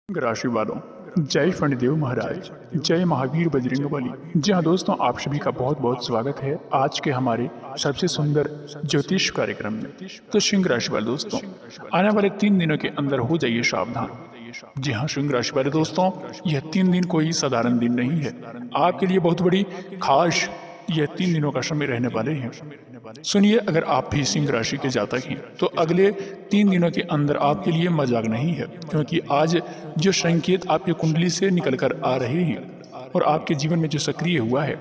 राशि वालों, जय फणिदेव महाराज, जय महावीर बजरंगबली। जी हाँ दोस्तों, आप सभी का बहुत बहुत स्वागत है आज के हमारे सबसे सुंदर ज्योतिष कार्यक्रम में। तो सिंह राशि वाले दोस्तों, आने वाले 3 दिनों के अंदर हो जाइए सावधान। जी हाँ सिंह राशि वाले दोस्तों, यह 3 दिन कोई साधारण दिन नहीं है। आपके लिए बहुत बड़ी खास यह 3 दिनों का समय रहने वाले हैं। सुनिए, अगर आप भी सिंह राशि के जातक हैं तो अगले 3 दिनों के अंदर आपके लिए मजाक नहीं है, क्योंकि आज जो संकेत आपकी कुंडली से निकलकर आ रहे हैं और आपके जीवन में जो सक्रिय हुआ है,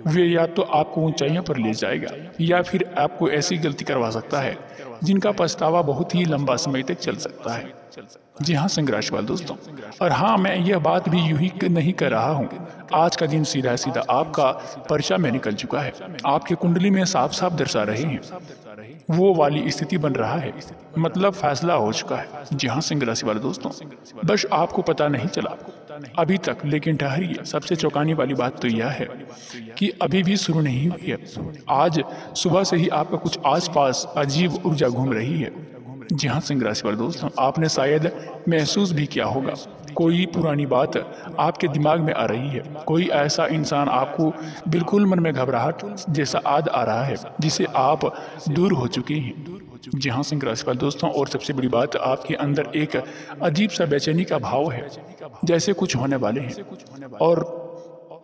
वे या तो आपको ऊंचाइयों पर ले जाएगा या फिर आपको ऐसी गलती करवा सकता है जिनका पछतावा बहुत ही लंबा समय तक चल सकता है। जी हाँ सिंह राशि वाले दोस्तों, और हाँ, मैं यह बात भी यूं ही नहीं कर रहा हूँ। आज का दिन सीधा सीधा आपका पर्चा में निकल चुका है। आपकी कुंडली में साफ साफ दर्शा रहे हैं, वो वाली स्थिति बन रहा है, मतलब फैसला हो चुका है। जी हाँ सिंह राशि वाले दोस्तों, बस आपको पता नहीं चला अभी तक, लेकिन ठहरिए, सबसे चौंकाने वाली बात तो यह है कि अभी भी शुरू नहीं हुई है। आज सुबह से ही आपका कुछ आसपास अजीब ऊर्जा घूम रही है। जी हाँ सिंह राशि वाले दोस्तों, आपने शायद महसूस भी किया होगा, कोई पुरानी बात आपके दिमाग में आ रही है। कोई ऐसा इंसान आपको बिल्कुल मन में घबराहट जैसा याद आ रहा है जिसे आप दूर हो चुके हैं। जी हाँ सिंह राशि वाले दोस्तों, और सबसे बड़ी बात, आपके अंदर एक अजीब सा बेचैनी का भाव है, जैसे कुछ होने वाले हैं।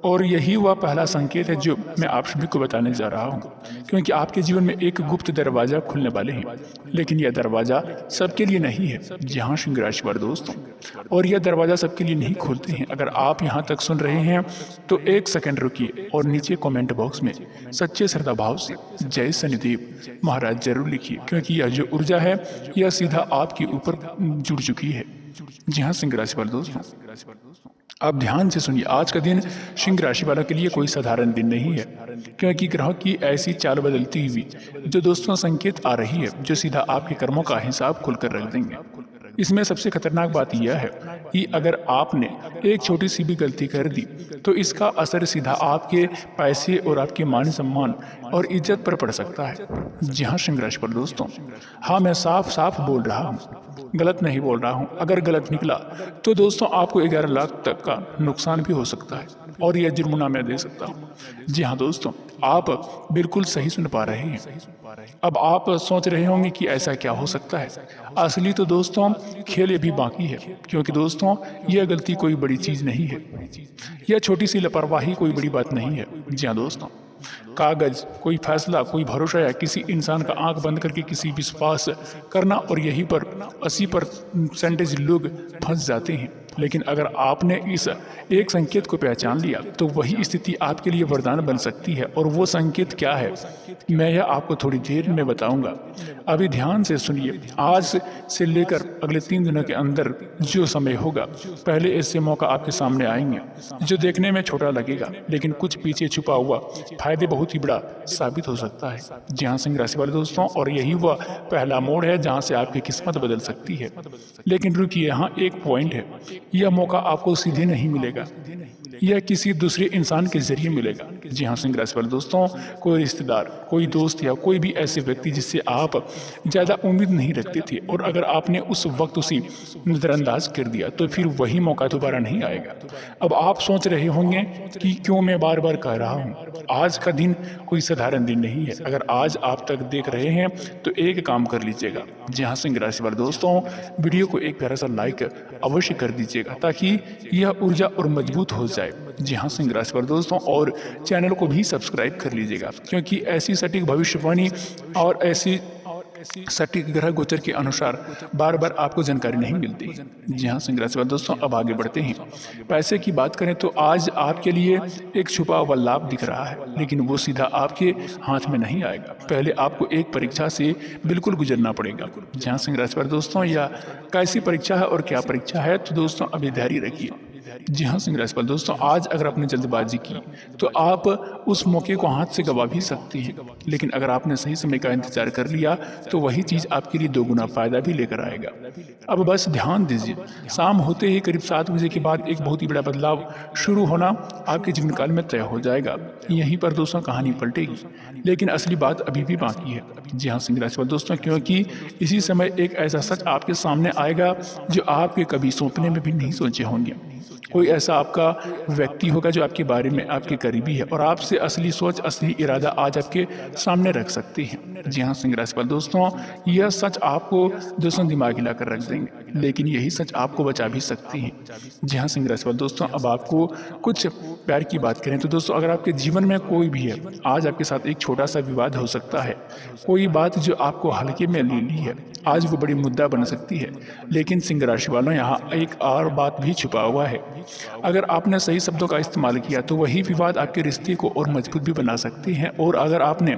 और यही वह पहला संकेत है जो मैं आप सभी को बताने जा रहा हूँ, क्योंकि आपके जीवन में एक गुप्त दरवाजा खुलने वाले हैं, लेकिन यह दरवाजा सबके लिए नहीं है। जी हाँ सिंह राशि वाले दोस्तों, और यह दरवाजा सबके लिए नहीं खोलते हैं। अगर आप यहाँ तक सुन रहे हैं तो 1 सेकंड रुकिए और नीचे कमेंट बॉक्स में सच्चे श्रद्धा भाव से जय शनिदेव महाराज जरूर लिखिए, क्योंकि यह जो ऊर्जा है यह सीधा आपके ऊपर जुड़ चुकी है। जी हाँ सिंह राशि वाले दोस्तों, अब ध्यान से सुनिए, आज का दिन सिंह राशि वालों के लिए कोई साधारण दिन नहीं है, क्योंकि ग्रहों की ऐसी चाल बदलती हुई जो दोस्तों संकेत आ रही है, जो सीधा आपके कर्मों का हिसाब खुलकर रख देंगे। इसमें सबसे खतरनाक बात यह है कि अगर आपने एक छोटी सी भी गलती कर दी तो इसका असर सीधा आपके पैसे और आपके मान सम्मान और इज्जत पर पड़ सकता है। जी हाँ सिंह राशि वाले दोस्तों, हाँ, मैं साफ साफ बोल रहा हूँ, गलत नहीं बोल रहा हूँ। अगर गलत निकला तो दोस्तों आपको 11 लाख तक का नुकसान भी हो सकता है और यह जुर्माना मैं दे सकता हूँ। जी हाँ दोस्तों, आप बिल्कुल सही सुन पा रहे हैं। अब आप सोच रहे होंगे कि ऐसा क्या हो सकता है। असली तो दोस्तों खेल अभी बाकी है, क्योंकि दोस्तों यह गलती कोई बड़ी चीज नहीं है, यह छोटी सी लापरवाही कोई बड़ी बात नहीं है। जी हाँ दोस्तों, कागज, कोई फैसला, कोई भरोसा या किसी इंसान का आंख बंद करके किसी विश्वास करना, और यहीं पर 80% लोग फंस जाते हैं। लेकिन अगर आपने इस एक संकेत को पहचान लिया तो वही स्थिति आपके लिए वरदान बन सकती है। और वो संकेत क्या है, मैं यह आपको थोड़ी देर में बताऊंगा। अभी ध्यान से सुनिए, आज से लेकर अगले 3 दिनों के अंदर जो समय होगा, पहले ऐसे मौका आपके सामने आएंगे जो देखने में छोटा लगेगा, लेकिन कुछ पीछे छुपा हुआ फायदे बहुत ही बड़ा साबित हो सकता है। जी हाँ सिंह राशि वाले दोस्तों, और यही वह पहला मोड़ है जहाँ से आपकी किस्मत बदल सकती है। लेकिन रुकिए, यहाँ एक पॉइंट है, यह मौका आपको सीधे नहीं मिलेगा, यह किसी दूसरे इंसान के जरिए मिलेगा। जी हाँ सिंह राशि वाले दोस्तों, कोई रिश्तेदार, कोई दोस्त या कोई भी ऐसे व्यक्ति जिससे आप ज़्यादा उम्मीद नहीं रखते थे, और अगर आपने उस वक्त उसे नज़रअंदाज कर दिया तो फिर वही मौका दोबारा नहीं आएगा। अब आप सोच रहे होंगे कि क्यों मैं बार बार कह रहा हूँ, आज का दिन कोई साधारण दिन नहीं है। अगर आज आप तक देख रहे हैं तो एक काम कर लीजिएगा। जी हाँ सिंह राशि वाले दोस्तों, वीडियो को एक प्यारा सा लाइक अवश्य कर दीजिएगा ताकि यह ऊर्जा और मजबूत हो जाए। जी हाँ सिंह राशि वाले दोस्तों, और चैनल को भी सब्सक्राइब कर लीजिएगा, क्योंकि ऐसी सटीक भविष्यवाणी और ऐसी सटीक ग्रह गोचर के अनुसार बार बार आपको जानकारी नहीं मिलती। जी हाँ सिंह राशि वाले दोस्तों, अब आगे बढ़ते हैं। पैसे की बात करें तो आज आपके लिए एक छुपा हुआ लाभ दिख रहा है, लेकिन वो सीधा आपके हाथ में नहीं आएगा। पहले आपको एक परीक्षा से बिल्कुल गुजरना पड़ेगा। जी हाँ सिंह राशि वाले दोस्तों, यह कैसी परीक्षा है और क्या परीक्षा है, तो दोस्तों अभी धैर्य रखिए। जी हाँ सिंह राशि वाले दोस्तों, आज अगर आपने जल्दबाजी की तो आप उस मौके को हाथ से गंवा भी सकती हैं, लेकिन अगर आपने सही समय का इंतजार कर लिया तो वही चीज़ आपके लिए दोगुना फायदा भी लेकर आएगा। अब बस ध्यान दीजिए, शाम होते ही करीब 7 बजे के बाद एक बहुत ही बड़ा बदलाव शुरू होना आपके जीवन काल में तय हो जाएगा। यहीं पर दोस्तों कहानी पलटेगी, लेकिन असली बात अभी भी बाकी है। जी हाँ सिंह राशि वाले दोस्तों, क्योंकि इसी समय एक ऐसा सच आपके सामने आएगा जो आपके कभी सोचने में भी नहीं सोचे होंगे। कोई ऐसा आपका व्यक्ति होगा जो आपके बारे में आपके करीबी है और आपसे असली सोच, असली इरादा आज आपके सामने रख सकते हैं। जी हाँ सिंह राशि वाले दोस्तों, यह सच आपको दोस्तों दिमाग हिला कर रख देंगे, लेकिन यही सच आपको बचा भी सकती है। जी हाँ सिंह राशि वाले दोस्तों, अब आपको कुछ प्यार की बात करें तो दोस्तों, अगर आपके जीवन में कोई भी है, आज आपके साथ एक छोटा सा विवाद हो सकता है। कोई बात जो आपको हल्के में ले ली है, आज वो बड़ी मुद्दा बन सकती है। लेकिन सिंह राशि वालों, यहाँ एक और बात भी छुपा हुआ है। अगर आपने सही शब्दों का इस्तेमाल किया तो वही विवाद आपके रिश्ते को और मजबूत भी बना सकते हैं, और अगर आपने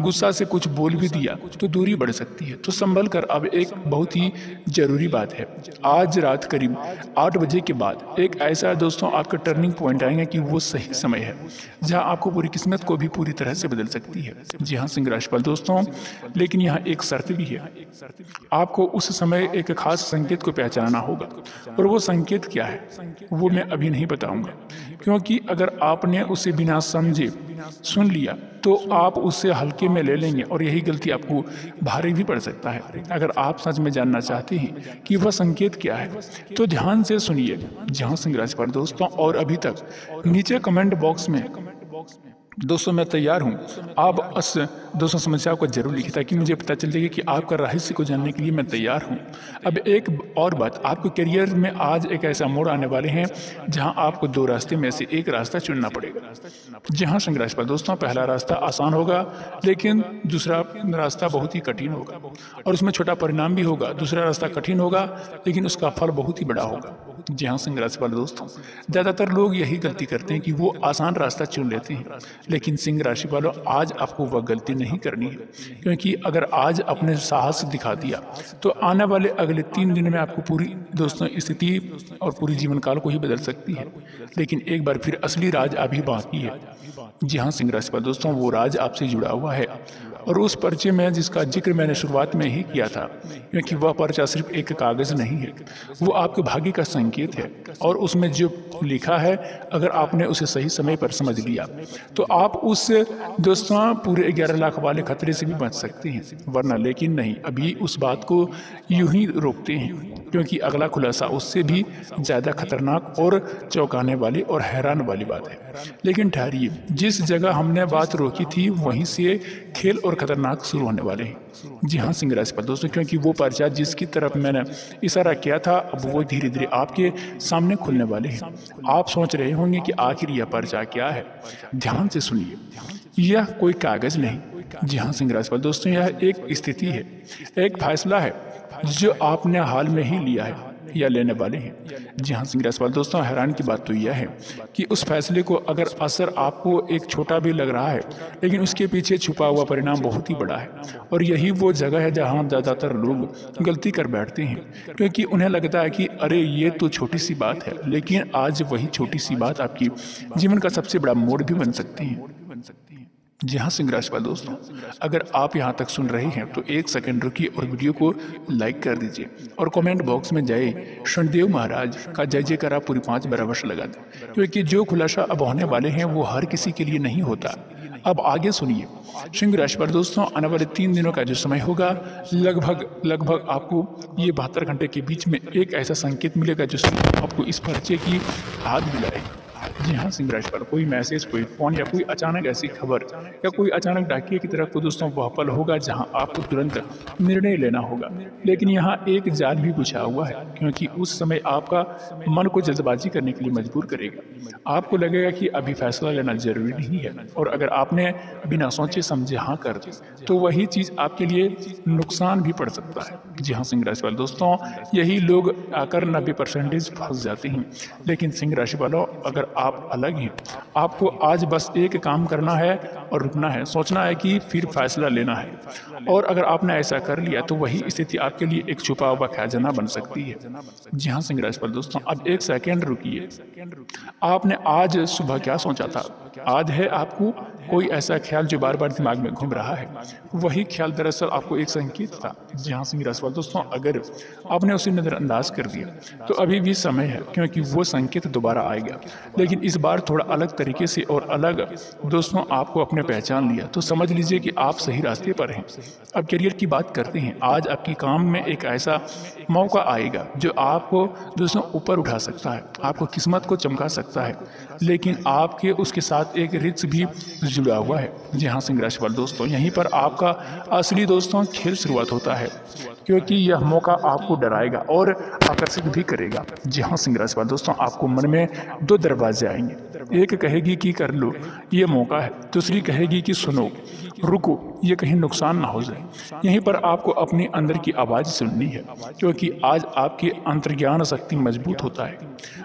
गुस्सा से कुछ बोल भी दिया तो दूरी बढ़ सकती है। तो संभल कर, अब एक बहुत ही जरूरी बात है, आज रात करीब 8 बजे के बाद एक ऐसा दोस्तों आपका टर्निंग पॉइंट आएगा कि वो सही समय है जहां आपको पूरी किस्मत को भी पूरी तरह से बदल सकती है। जी हाँ सिंह राशि वाले दोस्तों, लेकिन यहाँ एक शर्त भी है। आपको उस समय एक खास संकेत को पहचानना होगा, और वो संकेत क्या है वो मैं अभी नहीं बताऊंगा, क्योंकि अगर आपने उसे बिना समझे सुन लिया तो आप उसे हल्के में ले लेंगे और यही गलती आपको भारी भी पड़ सकता है। अगर आप सच में जानना चाहते हैं कि वह संकेत क्या है तो ध्यान से सुनिए। जहां सिंह राशि वाले दोस्तों, और अभी तक नीचे कमेंट बॉक्स में दोस्तों मैं तैयार हूं, आप उस दोस्तों समस्या को जरूर लिखिए ताकि मुझे पता चल जाएगा कि आपका रहस्य को जानने के लिए मैं तैयार हूं। अब एक और बात, आपको करियर में आज एक ऐसा मोड़ आने वाले हैं जहां आपको 2 रास्ते में से एक रास्ता चुनना पड़ेगा। जी हाँ सिंह राशि वाले दोस्तों, पहला रास्ता आसान होगा, लेकिन दूसरा रास्ता बहुत ही कठिन होगा और उसमें छोटा परिणाम भी होगा। दूसरा रास्ता कठिन होगा लेकिन उसका फल बहुत ही बड़ा होगा। जी हाँ सिंह राशि वाले दोस्तों, ज़्यादातर लोग यही गलती करते हैं कि वो आसान रास्ता चुन लेते हैं, लेकिन सिंह राशि वालों आज आपको वह गलती नहीं करनी है, क्योंकि अगर आज अपने साहस दिखा दिया तो आने वाले अगले 3 दिन में आपको पूरी दोस्तों स्थिति और पूरी जीवन काल को ही बदल सकती है। लेकिन एक बार फिर असली राज अभी बाकी है। जी हाँ सिंह राशि वाले दोस्तों, वो राज आपसे जुड़ा हुआ है और उस पर्चे में जिसका जिक्र मैंने शुरुआत में ही किया था, क्योंकि वह पर्चा सिर्फ एक कागज़ नहीं है, वो आपके भाग्य का संकेत है। और उसमें जो लिखा है, अगर आपने उसे सही समय पर समझ लिया तो आप उस दोस्तों पूरे 11 लाख वाले खतरे से भी बच सकते हैं, वरना लेकिन नहीं, अभी उस बात को यूं ही रोकते हैं, क्योंकि अगला खुलासा उससे भी ज़्यादा खतरनाक और चौंकाने वाली और हैरान वाली बात है। लेकिन ठहरिए, जिस जगह हमने बात रोकी थी वहीं से खेल और खतरनाक शुरू होने वाले हैं। जी हाँ सिंह राशि पर दोस्तों, क्योंकि वो पर्चा जिसकी तरफ मैंने इशारा किया था, अब वो धीरे धीरे आपके सामने खुलने वाले हैं। आप सोच रहे होंगे कि आखिर यह पर्चा क्या है। ध्यान से सुनिए, यह कोई कागज नहीं। जी हाँ सिंह राशि पर दोस्तों, यह एक स्थिति है, एक फैसला है जो आपने हाल में ही लिया है या लेने वाले हैं। जी हाँ सिंह राशि वाले दोस्तों, हैरान की बात तो यह है कि उस फैसले को अगर असर आपको एक छोटा भी लग रहा है, लेकिन उसके पीछे छुपा हुआ परिणाम बहुत ही बड़ा है। और यही वो जगह है जहाँ ज़्यादातर लोग गलती कर बैठते हैं, क्योंकि उन्हें लगता है कि अरे ये तो छोटी सी बात है, लेकिन आज वही छोटी सी बात आपकी जीवन का सबसे बड़ा मोड़ भी बन सकती है। जी हाँ सिंह राशि वाले दोस्तों, अगर आप यहाँ तक सुन रहे हैं तो 1 सेकंड रुकिए और वीडियो को लाइक कर दीजिए और कमेंट बॉक्स में जय शनिदेव महाराज का जय जयकार आप पूरी 5 बराबर लगा दें, क्योंकि जो खुलासा अब होने वाले हैं वो हर किसी के लिए नहीं होता। अब आगे सुनिए, सिंह राशि पर दोस्तों, आने वाले 3 दिनों का जो समय होगा, लगभग आपको ये 72 घंटे के बीच में एक ऐसा संकेत मिलेगा जो आपको इस पर्चे की याद दिलाएगा। जी हाँ सिंह राशि पर कोई मैसेज, कोई फोन या कोई अचानक ऐसी खबर या कोई अचानक डाकिए की तरफ तो दोस्तों वह पल होगा जहां आपको तुरंत निर्णय लेना होगा। लेकिन यहाँ एक जाल भी बिछा हुआ है, क्योंकि उस समय आपका मन को जल्दबाजी करने के लिए मजबूर करेगा। आपको लगेगा कि अभी फैसला लेना जरूरी नहीं है, और अगर आपने बिना सोचे समझे हाँ कर दी तो वही चीज़ आपके लिए नुकसान भी पड़ सकता है। जी हाँ सिंह राशि वाले दोस्तों, यही लोग आकर 90% फंस जाते हैं। लेकिन सिंह राशि वालों, अगर आप आप अलग हैं। आपको आज बस एक काम करना है और रुकना है, सोचना है कि फिर फैसला लेना है। और अगर आपने ऐसा कर लिया तो वही स्थिति आपके लिए एक छुपा हुआ खजाना बन सकती है। जी हाँ सिंह राशि वाले दोस्तों, अब एक सेकंड रुकिए। आपने आज सुबह क्या सोचा था? याद है आपको कोई ऐसा ख्याल जो बार बार दिमाग में घूम रहा है? वही ख्याल दरअसल आपको एक संकेत था। जी हाँ सिंह राशि वाले दोस्तों, अगर आपने उसे नज़रअंदाज कर दिया तो अभी भी समय है, क्योंकि वो संकेत दोबारा आएगा, लेकिन इस बार थोड़ा अलग तरीके से और अलग। दोस्तों आपको अपने पहचान लिया तो समझ लीजिए कि आप सही रास्ते पर हैं। अब करियर की बात करते हैं। आज आपकी काम में एक ऐसा मौका आएगा जो आपको दोस्तों ऊपर उठा सकता है, आपको किस्मत को चमका सकता है, लेकिन आपके उसके साथ एक रिस्क भी जुड़ा हुआ है। जी हाँ सिंह राशि वाले दोस्तों, यहीं पर आपका असली दोस्तों खेल शुरुआत होता है, क्योंकि यह मौका आपको डराएगा और आकर्षित भी करेगा। जी हाँ सिंह राशि वाले दोस्तों, आपको मन में दो दरवाजे आएंगे। एक कहेगी कि कर लो, ये मौका है। दूसरी कहेगी कि सुनो, रुको, ये कहीं नुकसान ना हो जाए। यहीं पर आपको अपने अंदर की आवाज़ सुननी है, क्योंकि आज आपकी अंतर्ज्ञान शक्ति मजबूत होता है।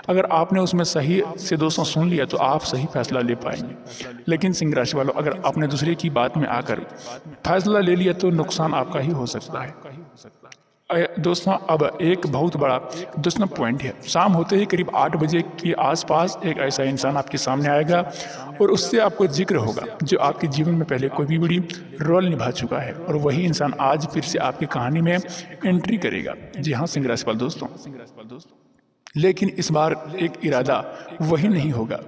अगर आपने उसमें सही से दोस्तों सुन लिया तो आप सही फैसला ले पाएंगे। लेकिन सिंह राशि वालों, अगर आपने दूसरे की बात में आकर फैसला ले लिया तो नुकसान आपका ही हो सकता है। दोस्तों अब एक बहुत बड़ा दोस्तों पॉइंट है। शाम होते ही करीब 8 बजे के आसपास एक ऐसा इंसान आपके सामने आएगा और उससे आपको जिक्र होगा जो आपके जीवन में पहले कोई भी बड़ी रोल निभा चुका है, और वही इंसान आज फिर से आपकी कहानी में एंट्री करेगा। जी हाँ सिंह राशि वाले दोस्तों, लेकिन इस बार एक इरादा वही नहीं होगा।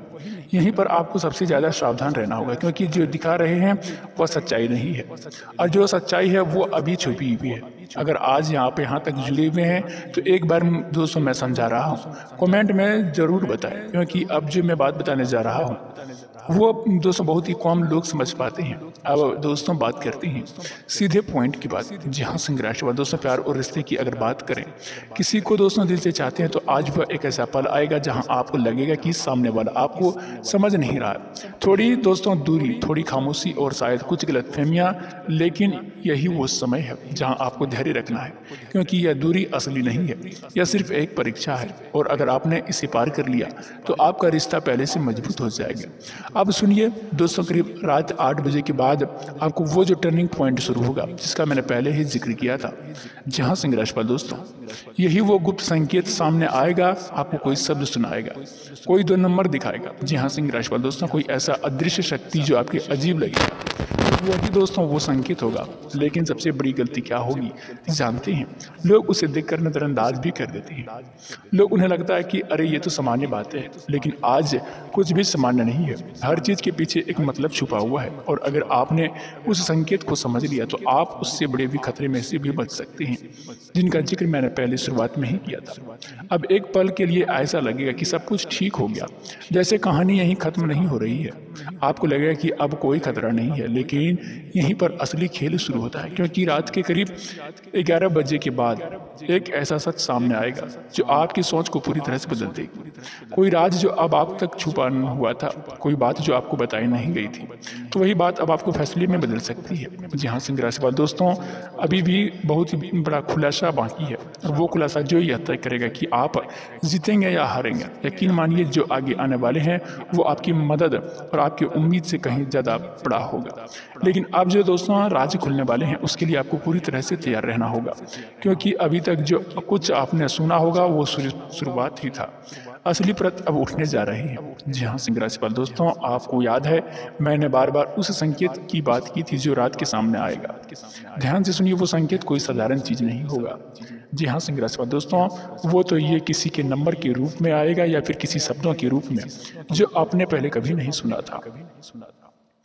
यहीं पर आपको सबसे ज़्यादा सावधान रहना होगा, क्योंकि जो दिखा रहे हैं वह सच्चाई नहीं है, और जो सच्चाई है वो अभी छुपी हुई है। अगर आज यहाँ तक जुड़े हुए हैं तो एक बार दोस्तों मैं समझा रहा हूँ, कमेंट में ज़रूर बताएं, क्योंकि अब जो मैं बात बताने जा रहा हूँ वो दोस्तों बहुत ही कम लोग समझ पाते हैं। अब दोस्तों बात करते हैं सीधे पॉइंट की बात। जी हाँ सिंह राशि वाले दोस्तों, प्यार और रिश्ते की अगर बात करें, किसी को दोस्तों दिल से चाहते हैं तो आज वह एक ऐसा पल आएगा जहां आपको लगेगा कि सामने वाला आपको समझ नहीं रहा है। थोड़ी दोस्तों दूरी, थोड़ी खामोशी और शायद कुछ गलतफहमियां, लेकिन यही वो समय है जहां आपको धैर्य रखना है, क्योंकि यह दूरी असली नहीं है, यह सिर्फ एक परीक्षा है। और अगर आपने इसे पार कर लिया तो आपका रिश्ता पहले से मजबूत हो जाएगा। अब सुनिए दोस्तों, करीब रात 8 बजे के बाद आपको वो जो टर्निंग पॉइंट शुरू होगा जिसका मैंने पहले ही जिक्र किया था। जहां सिंह राशि वाले दोस्तों, यही वो गुप्त संकेत सामने आएगा। आपको कोई शब्द सुनाएगा, कोई 2 नंबर दिखाएगा। जी हाँ सिंह राशि वाले दोस्तों, कोई ऐसा अदृश्य शक्ति जो आपके अजीब लगेगा, वही दोस्तों वो संकेत होगा। लेकिन सबसे बड़ी गलती क्या होगी जानते हैं? लोग उसे देखकर नजरअंदाज भी कर देते हैं। लोग उन्हें लगता है कि अरे ये तो सामान्य बात है, लेकिन आज कुछ भी सामान्य नहीं है। हर चीज के पीछे एक मतलब छुपा हुआ है, और अगर आपने उस संकेत को समझ लिया तो आप उससे बड़े भी खतरे में से भी बच सकते हैं, जिनका जिक्र मैंने पहले शुरुआत में ही किया था। अब एक पल के लिए ऐसा लगेगा कि सब कुछ ठीक हो गया, जैसे कहानी यहीं खत्म नहीं हो रही है। आपको लगेगा कि अब कोई खतरा नहीं है, लेकिन यहीं पर असली खेल शुरू होता है, क्योंकि रात के करीब 11 बजे के बाद एक ऐसा सच सामने आएगा जो आपकी सोच को पूरी तरह से बदल देगी। कोई राज जो अब आप तक छुपा हुआ था, कोई बात जो आपको बताई नहीं गई थी, तो वही बात अब आपको फैसले में बदल सकती है। जी हाँ सिंह राशि वाले दोस्तों, अभी भी बहुत ही बड़ा खुलासा बाकी है, और वो खुलासा जो यह तय करेगा कि आप जीतेंगे या हारेंगे। यकीन मानिए जो आगे आने वाले हैं वो आपकी मदद और आपकी उम्मीद से कहीं ज़्यादा बड़ा होगा। लेकिन अब जो दोस्तों राज खुलने वाले हैं उसके लिए आपको पूरी तरह से तैयार रहना होगा, क्योंकि अभी तक जो कुछ आपने सुना होगा वो शुरुआत ही था। असली परत अब उठने जा रही है। जी हाँ सिंह राशि वाले दोस्तों, आपको याद है मैंने बार बार उस संकेत की बात की थी जो रात के सामने आएगा। ध्यान से सुनिए, वो संकेत कोई साधारण चीज नहीं होगा। जी हाँ सिंह राशि वाले दोस्तों, वो तो ये किसी के नंबर के रूप में आएगा या फिर किसी शब्दों के रूप में जो आपने पहले कभी नहीं सुना था।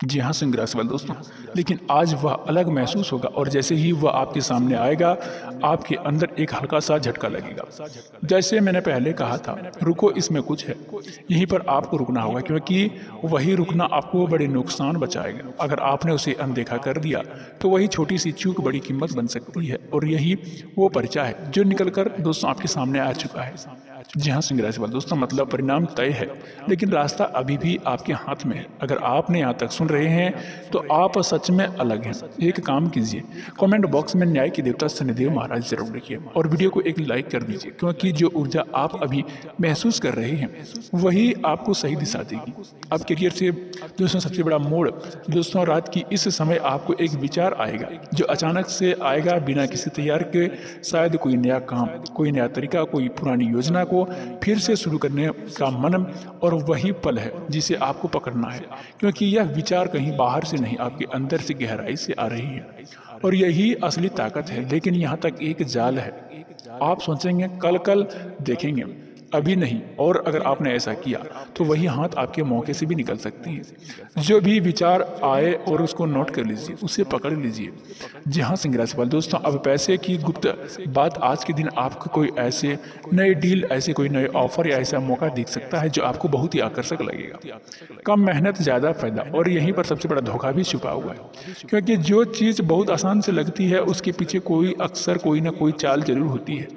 जी हाँ सिंह राशि वाले दोस्तों, लेकिन आज वह अलग महसूस होगा, और जैसे ही वह आपके सामने आएगा आपके अंदर एक हल्का सा झटका लगेगा। जैसे मैंने पहले कहा था, रुको इसमें कुछ है। यहीं पर आपको रुकना होगा, क्योंकि वही रुकना आपको बड़े नुकसान बचाएगा। अगर आपने उसे अनदेखा कर दिया तो वही छोटी सी चूक बड़ी कीमत बन सकती है, और यही वो पर्चा है जो निकल कर दोस्तों आपके सामने आ चुका है। जी हाँ सिंह राशि वाले दोस्तों, मतलब परिणाम तय है, लेकिन रास्ता अभी भी आपके हाथ में है। अगर आपने यहाँ तक सुन रहे हैं तो आप सच में अलग हैं। एक काम कीजिए, कमेंट बॉक्स में न्याय के देवता शनिदेव महाराज जरूर लिखिए और वीडियो को एक लाइक कर दीजिए, क्योंकि जो ऊर्जा आप अभी महसूस कर रहे हैं वही आपको सही दिशा देगी। अब करियर से दोस्तों सबसे बड़ा मोड़ दोस्तों रात की इस समय आपको एक विचार आएगा जो अचानक से आएगा बिना किसी तैयार के। शायद कोई नया काम, कोई नया तरीका, कोई पुरानी योजना को फिर से शुरू करने का मन, और वही पल है जिसे आपको पकड़ना है, क्योंकि यह विचार कहीं बाहर से नहीं आपके अंदर से गहराई से आ रही है और यही असली ताकत है। लेकिन यहाँ तक एक जाल है, आप सोचेंगे कल कल देखेंगे, अभी नहीं, और अगर आपने ऐसा किया तो वही हाथ आपके मौके से भी निकल सकती है। जो भी विचार आए और उसको नोट कर लीजिए, उसे पकड़ लीजिए। जी हाँ सिंह राशि वाले दोस्तों, अब पैसे की गुप्त बात, आज के दिन आपको कोई ऐसे नए डील, ऐसे कोई नए ऑफर या ऐसा मौका दिख सकता है जो आपको बहुत ही आकर्षक लगेगा। कम मेहनत ज़्यादा फायदा, और यहीं पर सबसे बड़ा धोखा भी छुपा हुआ है, क्योंकि जो चीज़ बहुत आसान से लगती है उसके पीछे कोई अक्सर कोई ना कोई चाल जरूर होती है।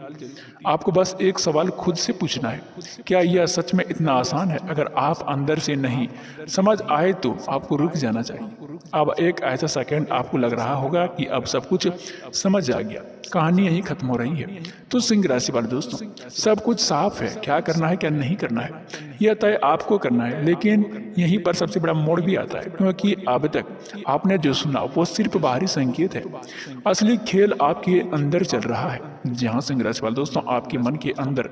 आपको बस एक सवाल खुद से पूछना है, क्या यह सच में इतना आसान है? अगर आप अंदर से नहीं समझ आए तो आपको रुक जाना चाहिए। अब एक ऐसा सेकंड आपको लग रहा होगा कि अब सब कुछ समझ आ गया, कहानी यहीं खत्म हो रही है। तो सिंह राशि वाले दोस्तों, सब कुछ साफ है, क्या करना है क्या नहीं करना है यह तय आपको करना है। लेकिन यहीं पर सबसे बड़ा मोड़ भी आता है, क्योंकि अब तक आपने जो सुना वो सिर्फ बाहरी संकेत है, असली खेल आपके अंदर चल रहा है। जहाँ सिंह राशि वाले दोस्तों, आपके मन के अंदर,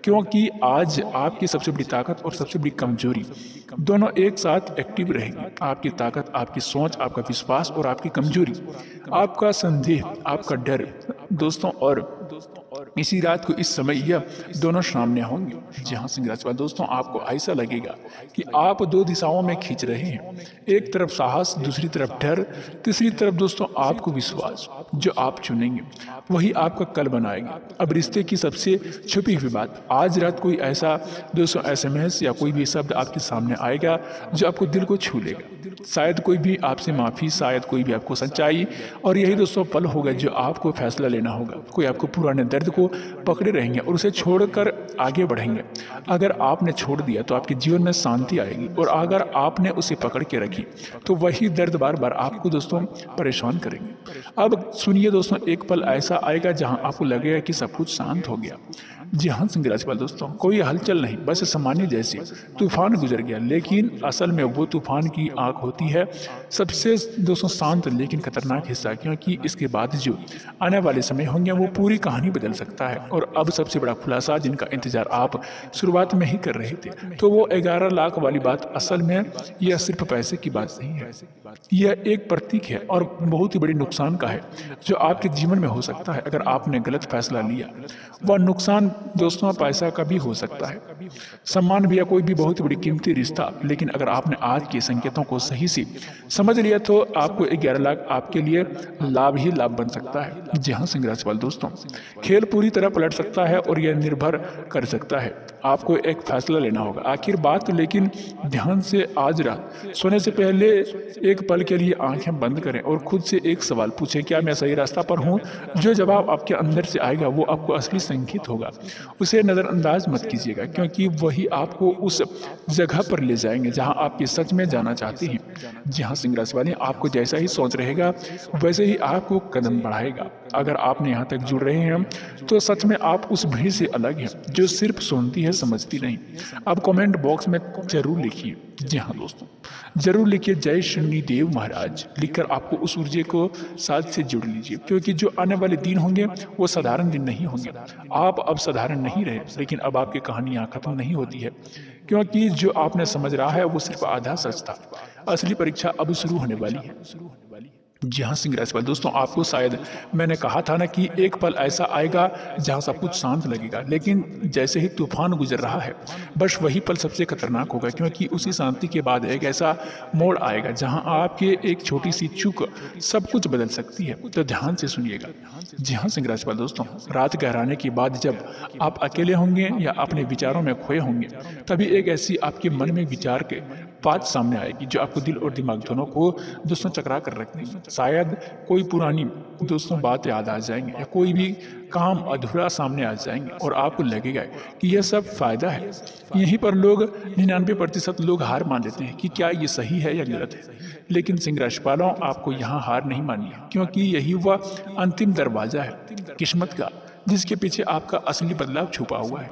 क्योंकि आज आपकी सबसे बड़ी ताकत और सबसे बड़ी कमजोरी दोनों एक साथ एक्टिव रहेंगी। आपकी ताकत, आपकी सोच, आपका विश्वास और आपकी कमजोरी, आपका संदेह, आपका डर दोस्तों, और इसी रात को इस समय यह दोनों सामने होंगे। जहाँ सिंह राशि वाले दोस्तों, आपको ऐसा लगेगा कि आप दो दिशाओं में खींच रहे हैं, एक तरफ साहस, दूसरी तरफ डर, तीसरी तरफ दोस्तों आपको विश्वास। जो आप चुनेंगे वही आपका कल बनाएगा। अब रिश्ते की सबसे छुपी हुई बात, आज रात कोई ऐसा दोस्तों SMS या कोई भी शब्द आपके सामने आएगा जो आपको दिल को छू लेगा। शायद कोई भी आपसे माफ़ी, शायद कोई भी आपको सच्चाई, और यही दोस्तों पल होगा जो आपको फैसला लेना होगा। कोई आपको पुराने दर्द को पकड़े रहेंगे और उसे छोड़कर आगे बढ़ेंगे। अगर आपने छोड़ दिया तो आपके जीवन में शांति आएगी, और अगर आपने उसे पकड़ के रखी तो वही दर्द बार बार आपको दोस्तों परेशान करेंगे। अब सुनिए दोस्तों, एक पल ऐसा आएगा जहां आपको लगेगा कि सब कुछ शांत हो गया। जी हाँ सिंह राशि वाले दोस्तों, कोई हलचल नहीं, बस सामान्य जैसे तूफान गुजर गया, लेकिन असल में वो तूफान की आंख होती है सबसे दोस्तों शांत लेकिन खतरनाक हिस्सा, क्योंकि इसके बाद जो आने वाले समय होंगे वो पूरी कहानी बदल सकता है। और अब सबसे बड़ा खुलासा जिनका इंतजार आप शुरुआत में ही कर रहे थे, तो वो 11 लाख वाली बात, असल में यह सिर्फ पैसे की बात नहीं है, यह एक प्रतीक है और बहुत ही बड़ी नुकसान का है जो आपके जीवन में हो सकता है अगर आपने गलत फैसला लिया। वह नुकसान दोस्तों पैसा का भी हो सकता है, सम्मान भी, या कोई भी बहुत बड़ी कीमती रिश्ता। लेकिन अगर आपने आज के संकेतों को सही से समझ लिया तो आपको 11 लाख आपके लिए लाभ ही लाभ बन सकता है। जी हाँ सिंह राशि वाले दोस्तों, खेल पूरी तरह पलट सकता है और यह निर्भर कर सकता है, आपको एक फैसला लेना होगा आखिर बात। लेकिन ध्यान से आज रात सोने से पहले एक पल के लिए आंखें बंद करें और खुद से एक सवाल पूछें, क्या मैं सही रास्ता पर हूँ? जो जवाब आपके अंदर से आएगा वो आपको असली संकेत होगा। उसे नज़रअंदाज मत कीजिएगा, क्योंकि वही आपको उस जगह पर ले जाएंगे जहां आप ये सच में जाना चाहते हैं। जी हाँ सिंह राशि वाले, आपको जैसा ही सोच रहेगा वैसे ही आपको कदम बढ़ाएगा। अगर आपने यहाँ तक जुड़ रहे हैं तो सच में आप उस भीड़ से अलग हैं जो सिर्फ सुनती है, समझती नहीं। अब कमेंट बॉक्स में जरूर लिखिए, जी हाँ दोस्तों जरूर लिखिए, जय शनिदेव महाराज लिखकर आपको उस ऊर्जा को साथ से जुड़ लीजिए, क्योंकि जो आने वाले दिन होंगे वो साधारण दिन नहीं होंगे। आप अब साधारण नहीं रहे, लेकिन अब आपकी कहानी यहाँ खत्म नहीं होती है, क्योंकि जो आपने समझ रहा है वो सिर्फ आधा सच था। असली परीक्षा अब शुरू होने वाली है। जी हाँ सिंह राशि वाले दोस्तों, आपको शायद मैंने कहा था ना कि एक पल ऐसा आएगा जहाँ सब कुछ शांत लगेगा, लेकिन जैसे ही तूफान गुजर रहा है बस वही पल सबसे खतरनाक होगा, क्योंकि उसी शांति के बाद एक ऐसा मोड़ आएगा जहाँ आपके एक छोटी सी चूक सब कुछ बदल सकती है। तो ध्यान से सुनिएगा। जी हाँ सिंह राशि वाले दोस्तों, रात गहराने के बाद जब आप अकेले होंगे या अपने विचारों में खोए होंगे, तभी एक ऐसी आपके मन में विचार के बात सामने आएगी जो आपको दिल और दिमाग दोनों को दोस्तों चकरा कर रख देगी। शायद कोई पुरानी दोस्तों बात याद आ जाएंगे या कोई भी काम अधूरा सामने आ जाएंगे और आपको लगेगा कि यह सब फायदा है। यहीं पर लोग 99% लोग हार मान लेते हैं कि क्या ये सही है या गलत है। लेकिन सिंह राशि वालों, आपको यहाँ हार नहीं माननी है, क्योंकि यही वह अंतिम दरवाजा है किस्मत का, जिसके पीछे आपका असली बदलाव छुपा हुआ है।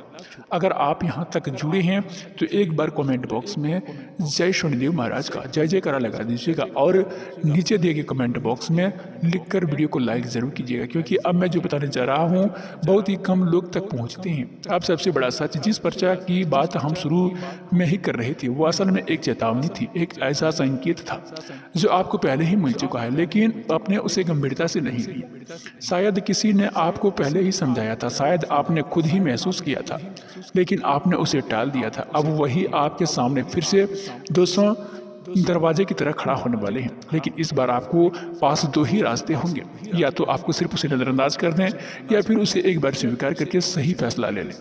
अगर आप यहाँ तक जुड़े हैं तो एक बार कमेंट बॉक्स में जय शनिदेव महाराज का जय जयकारा लगा दीजिएगा और नीचे दिए गए कमेंट बॉक्स में लिखकर वीडियो को लाइक जरूर कीजिएगा, क्योंकि अब मैं जो बताने जा रहा हूँ बहुत ही कम लोग तक पहुँचते हैं। अब सबसे बड़ा सच, जिस पर्चा की बात हम शुरू में ही कर रहे थे वो असल में एक चेतावनी थी, एक ऐसा संकेत था जो आपको पहले ही मिल चुका है, लेकिन आपने उसे गंभीरता से नहीं ली। शायद किसी ने आपको पहले ही समझाया था, शायद आपने खुद ही महसूस किया था, लेकिन आपने उसे टाल दिया था। अब वही आपके सामने फिर से 200 दरवाजे की तरह खड़ा होने वाले हैं, लेकिन इस बार आपको पास 2 ही रास्ते होंगे, या तो आपको सिर्फ उसे नजरअंदाज कर दें या फिर उसे एक बार स्वीकार करके सही फैसला ले लें।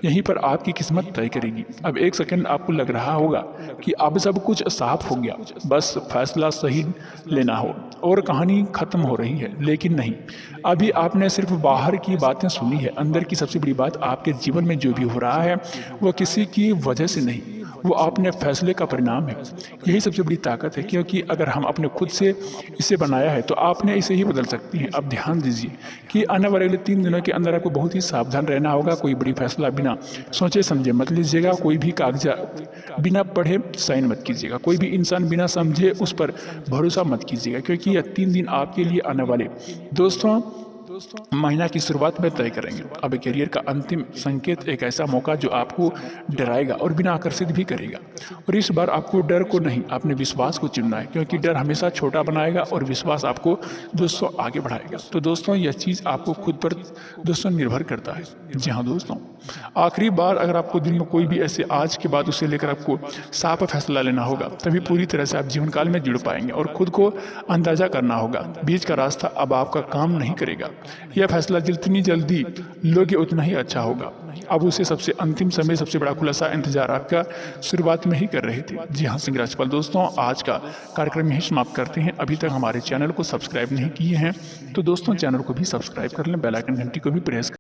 यहीं पर आपकी किस्मत तय करेगी। अब एक सेकंड आपको लग रहा होगा कि अब सब कुछ साफ हो गया, बस फैसला सही लेना हो और कहानी खत्म हो रही है, लेकिन नहीं। अभी आपने सिर्फ बाहर की बातें सुनी है, अंदर की सबसे बड़ी बात, आपके जीवन में जो भी हो रहा है वो किसी की वजह से नहीं, वो आपने फैसले का परिणाम है। यही सबसे बड़ी ताकत है, क्योंकि अगर हम अपने खुद से इसे बनाया है तो आपने इसे ही बदल सकती हैं। अब ध्यान दीजिए कि आने वाले 3 दिनों के अंदर आपको बहुत ही सावधान रहना होगा। कोई बड़ी फैसला बिना सोचे समझे मत लीजिएगा, कोई भी कागजात बिना पढ़े साइन मत कीजिएगा, कोई भी इंसान बिना समझे उस पर भरोसा मत कीजिएगा, क्योंकि यह 3 दिन आपके लिए आने वाले दोस्तों महीना की शुरुआत में तय करेंगे। अब करियर का अंतिम संकेत, एक ऐसा मौका जो आपको डराएगा और बिना आकर्षित भी करेगा। और इस बार आपको डर को नहीं, अपने विश्वास को चुनना है, क्योंकि डर हमेशा छोटा बनाएगा और विश्वास आपको दोस्तों आगे बढ़ाएगा। तो दोस्तों यह चीज़ आपको खुद पर दोस्तों निर्भर करता है। जी हाँ दोस्तों, आखिरी बार अगर आपको दिन में कोई भी ऐसे आज के बाद उसे लेकर आपको साफ फैसला लेना होगा, तभी पूरी तरह से आप जीवन काल में जुड़ पाएंगे और खुद को अंदाजा करना होगा। बीच का रास्ता अब आपका काम नहीं करेगा। यह फैसला जितनी जल्दी लोगे उतना ही अच्छा होगा। अब उसे सबसे अंतिम समय, सबसे बड़ा खुलासा इंतजार आपका शुरुआत में ही कर रहे थे। जी हाँ सिंह राशिफल दोस्तों, आज का कार्यक्रम यही समाप्त करते हैं। अभी तक हमारे चैनल को सब्सक्राइब नहीं किए हैं तो दोस्तों चैनल को भी सब्सक्राइब कर लें, बेल आइकन घंटी को भी प्रेस